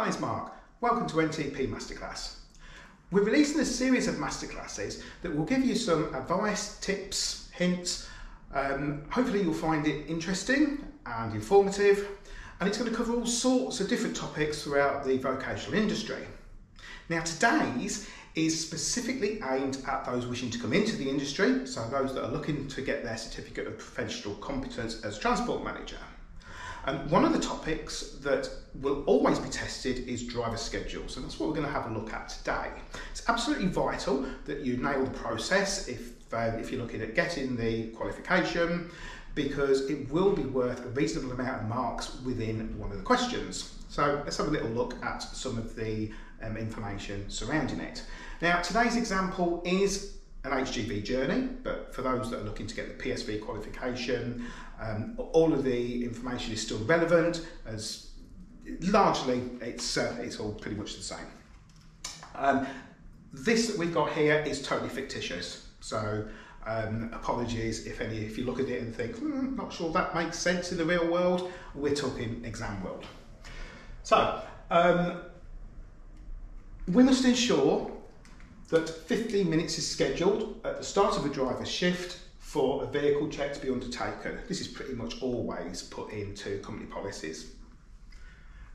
name's Mark. Welcome to NTP Masterclass. We're releasing a series of masterclasses that will give you some advice, tips, hints. Hopefully you'll find it interesting and informative, and it's going to cover all sorts of different topics throughout the vocational industry. Now today's is specifically aimed at those wishing to come into the industry, so those that are looking to get their certificate of professional competence as transport manager. And one of the topics that will always be tested is driver schedules, and that's what we're going to have a look at today. It's absolutely vital that you nail the process if you're looking at getting the qualification, because it will be worth a reasonable amount of marks within one of the questions. So let's have a little look at some of the information surrounding it. Now today's example is an HGV journey, but for those that are looking to get the PSV qualification, all of the information is still relevant, as largely it's all pretty much the same. This that we've got here is totally fictitious, so apologies if you look at it and think, not sure that makes sense in the real world. We're talking exam world. So we must ensure that 15 minutes is scheduled at the start of a driver's shift for a vehicle check to be undertaken. This is pretty much always put into company policies.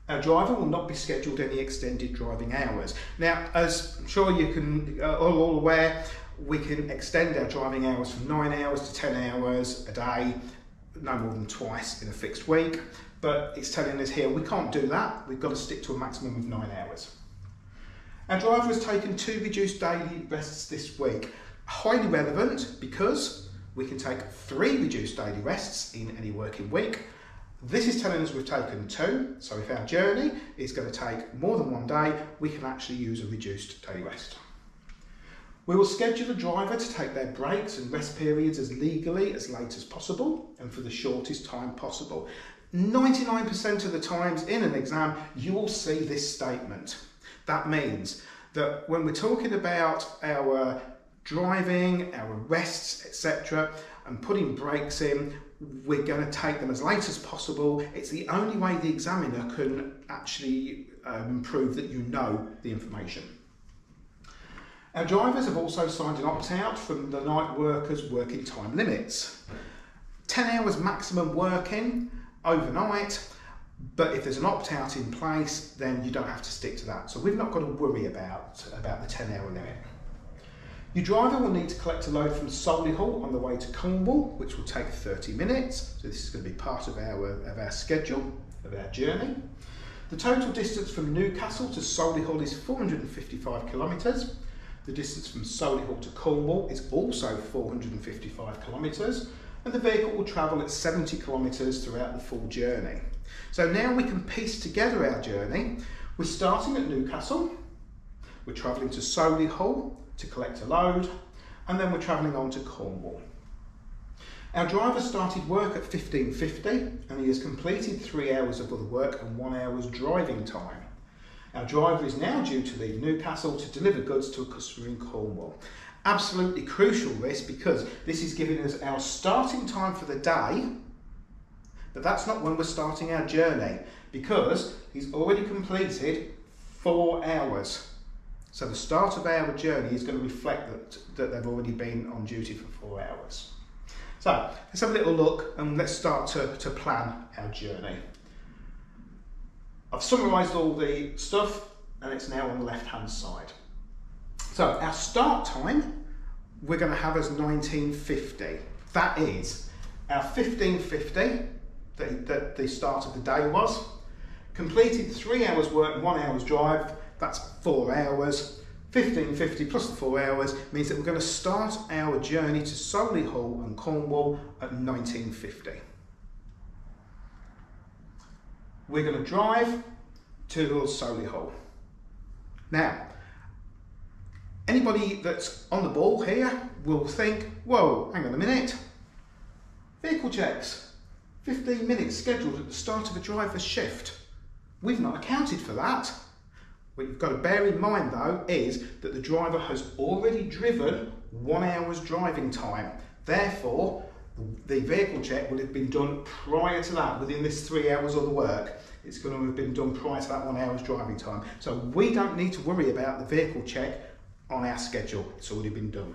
Our driver will not be scheduled any extended driving hours. Now, as I'm sure you can all aware, we can extend our driving hours from 9 hours to 10 hours a day, no more than twice in a fixed week, but it's telling us here we can't do that. We've got to stick to a maximum of 9 hours. Our driver has taken 2 reduced daily rests this week. Highly relevant because we can take 3 reduced daily rests in any working week. This is telling us we've taken 2, so if our journey is going to take more than 1 day, we can actually use a reduced daily rest. We will schedule the driver to take their breaks and rest periods as legally as late as possible and for the shortest time possible. 99% of the times in an exam, you will see this statement. That means that when we're talking about our driving, our rests, etc., and putting breaks in, we're going to take them as late as possible. It's the only way the examiner can actually prove that you know the information. Our drivers have also signed an opt-out from the night workers' working time limits. 10 hours maximum working overnight. But if there's an opt-out in place, then you don't have to stick to that. So we've not got to worry about the 10-hour limit. Your driver will need to collect a load from Solihull on the way to Cornwall, which will take 30 minutes. So this is going to be part of our schedule, of our journey. The total distance from Newcastle to Solihull is 455 kilometres. The distance from Solihull to Cornwall is also 455 kilometres. And the vehicle will travel at 70 kilometres throughout the full journey. So now we can piece together our journey. We're starting at Newcastle, we're travelling to Solihull to collect a load, and then we're travelling on to Cornwall. Our driver started work at 15:50 and he has completed 3 hours of other work and 1 hour's driving time. Our driver is now due to leave Newcastle to deliver goods to a customer in Cornwall. Absolutely crucial this, because this is giving us our starting time for the day, but that's not when we're starting our journey, because he's already completed 4 hours. So the start of our journey is going to reflect that they've already been on duty for 4 hours. So let's have a little look and let's start to plan our journey. I've summarised all the stuff and it's now on the left hand side. So our start time we're going to have as 19:50. That is our 15:50 that the start of the day was. Completed 3 hours work, 1 hour's drive, that's 4 hours. 15:50 plus the 4 hours means that we're going to start our journey to Solihull and Cornwall at 19:50. We're going to drive to Solihull. Now, anybody that's on the ball here will think, whoa, hang on a minute. Vehicle checks, 15 minutes scheduled at the start of a driver's shift. We've not accounted for that. What you've got to bear in mind though is that the driver has already driven 1 hour's driving time. Therefore, the vehicle check would have been done prior to that, within this 3 hours of the work. It's going to have been done prior to that 1 hour's driving time. So we don't need to worry about the vehicle check on our schedule. It's already been done.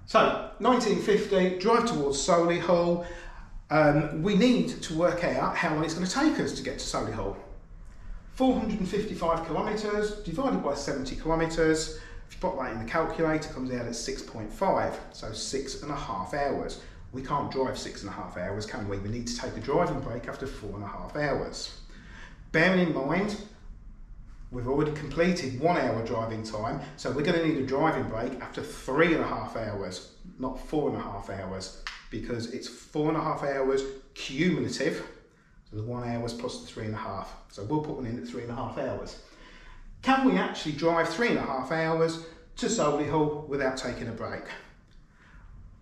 So 1950, drive towards Solihull. We need to work out how long it's going to take us to get to Solihull. 455 kilometres divided by 70 kilometres. If you put that in the calculator, it comes out at 6.5, so 6.5 hours. We can't drive 6.5 hours, can we? We need to take a driving break after 4.5 hours. Bearing in mind, we've already completed 1 hour driving time, so we're going to need a driving break after 3.5 hours, not 4.5 hours, because it's 4.5 hours cumulative, so the 1 hour plus the 3.5. So we'll put one in at 3.5 hours. Can we actually drive 3.5 hours to Solihull without taking a break?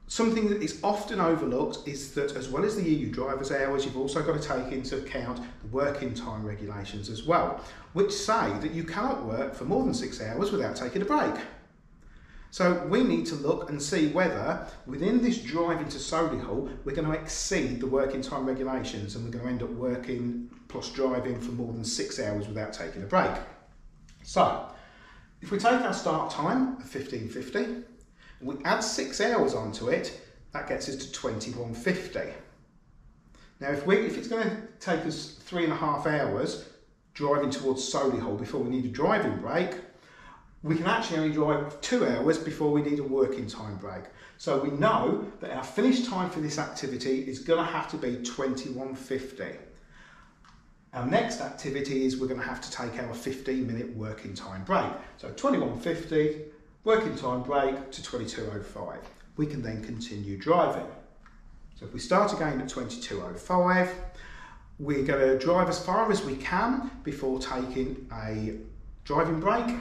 Something that is often overlooked is that as well as the EU driver's hours, you've also got to take into account the working time regulations as well, which say that you cannot work for more than 6 hours without taking a break. So we need to look and see whether within this driving to Solihull, we're going to exceed the working time regulations and we're going to end up working plus driving for more than 6 hours without taking a break. So if we take our start time of 15:50, we add 6 hours onto it, that gets us to 21:50. Now if it's going to take us 3.5 hours driving towards Solihull before we need a driving break, we can actually only drive 2 hours before we need a working time break. So we know that our finish time for this activity is going to have to be 21:50. Our next activity is we're going to have to take our 15-minute working time break. So 21:50, working time break to 22:05. We can then continue driving. So if we start again at 22:05, we're going to drive as far as we can before taking a driving break.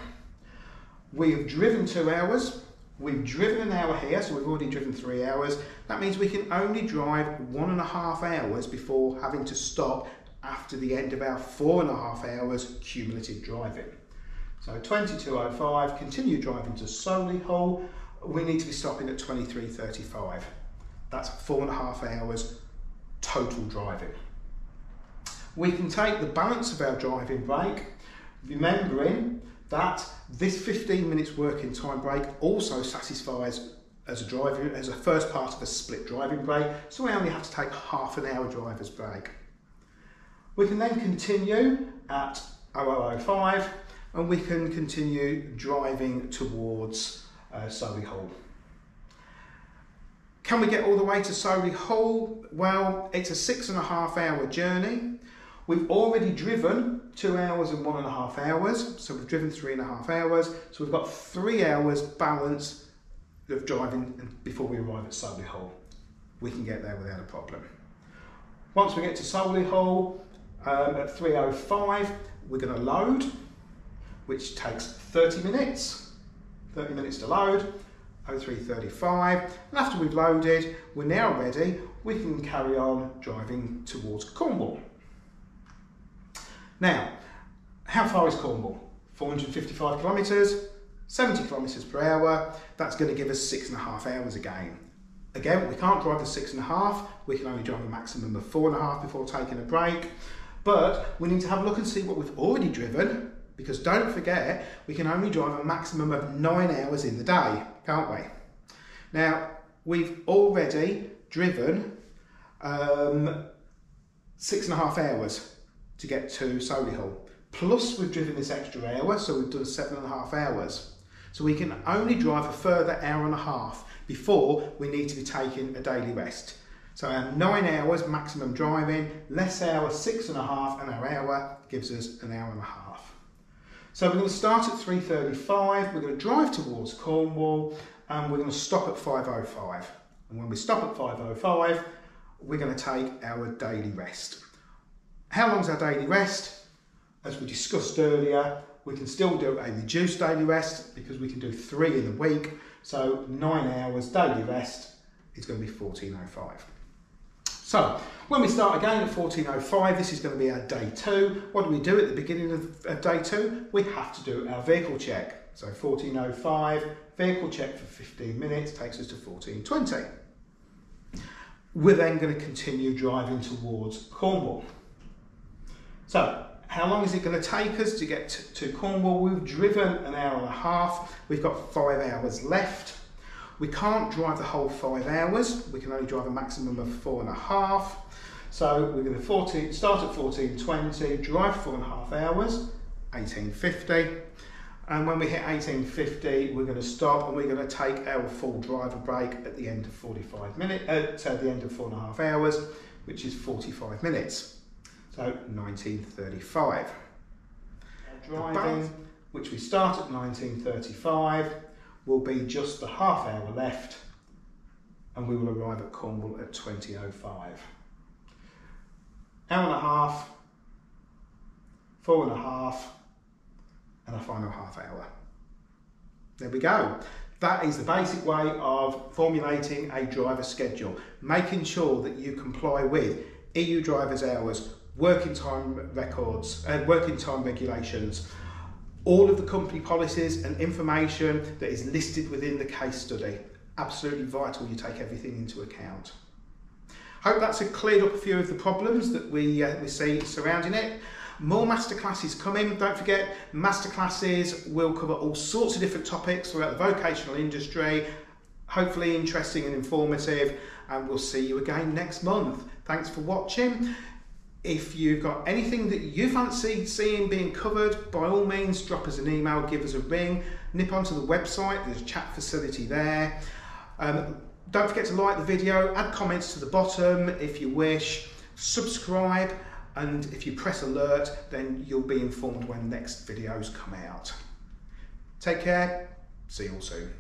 We have driven 2 hours. We've driven an hour here, so we've already driven 3 hours. That means we can only drive 1.5 hours before having to stop after the end of our 4.5 hours cumulative driving. So 22:05, continue driving to Solihull. We need to be stopping at 23:35. That's 4.5 hours total driving. We can take the balance of our driving break, remembering that this 15 minutes working time break also satisfies as a first part of a split driving break, so we only have to take half an hour driver's break. We can then continue at 00:05 and we can continue driving towards Solihull. Can we get all the way to Solihull? Well, it's a 6.5 hour journey. We've already driven 2 hours and 1.5 hours, so we've driven 3.5 hours, so we've got 3 hours balance of driving before we arrive at Solihull. We can get there without a problem. Once we get to Solihull, at 3:05, we're going to load, which takes 30 minutes. 30 minutes to load, 03:35. And after we've loaded, we're now ready. We can carry on driving towards Cornwall. Now, how far is Cornwall? 455 kilometres, 70 kilometres per hour. That's going to give us 6.5 hours again. Again, we can't drive the 6.5. We can only drive a maximum of 4.5 before taking a break. But we need to have a look and see what we've already driven, because don't forget, we can only drive a maximum of 9 hours in the day, can't we? Now, we've already driven 6.5 hours to get to Solihull. Plus we've driven this extra hour, so we've done 7.5 hours. So we can only drive a further 1.5 hours before we need to be taking a daily rest. So our 9 hours maximum driving, less our 6.5 and our hour gives us 1.5 hours. So we're going to start at 3:35, we're going to drive towards Cornwall, and we're going to stop at 5:05. And when we stop at 5:05, we're going to take our daily rest. How long's our daily rest? As we discussed earlier, we can still do a reduced daily rest because we can do 3 in the week. So 9 hours daily rest is going to be 14:05. So when we start again at 14:05, this is going to be our day 2. What do we do at the beginning of day 2? We have to do our vehicle check. So 14:05, vehicle check for 15 minutes takes us to 14:20. We're then going to continue driving towards Cornwall. So, how long is it going to take us to get to Cornwall? We've driven an hour and a half. We've got 5 hours left. We can't drive the whole 5 hours. We can only drive a maximum of 4.5. So we're going to start at 14:20, drive 4.5 hours, 18:50. And when we hit 18:50, we're going to stop and we're going to take our full driver break at the end of 45 minutes, at the end of 4.5 hours, which is 45 minutes. So 19:35. Driving, which we start at 19:35, will be just the half hour left, and we will arrive at Cornwall at 20:05. Hour and a half, 4.5, and a final half hour. There we go. That is the basic way of formulating a driver schedule, making sure that you comply with EU driver's hours, working time records, working time regulations, all of the company policies and information that is listed within the case study. Absolutely vital you take everything into account. Hope that's cleared up a few of the problems that we see surrounding it. More masterclasses coming. Don't forget, masterclasses will cover all sorts of different topics throughout the vocational industry. Hopefully interesting and informative, and we'll see you again next month. Thanks for watching. If you've got anything that you fancy seeing being covered, by all means drop us an email, give us a ring, nip onto the website, there's a chat facility there. Don't forget to like the video, add comments to the bottom if you wish, subscribe, and if you press alert, then you'll be informed when next videos come out. Take care, see you all soon.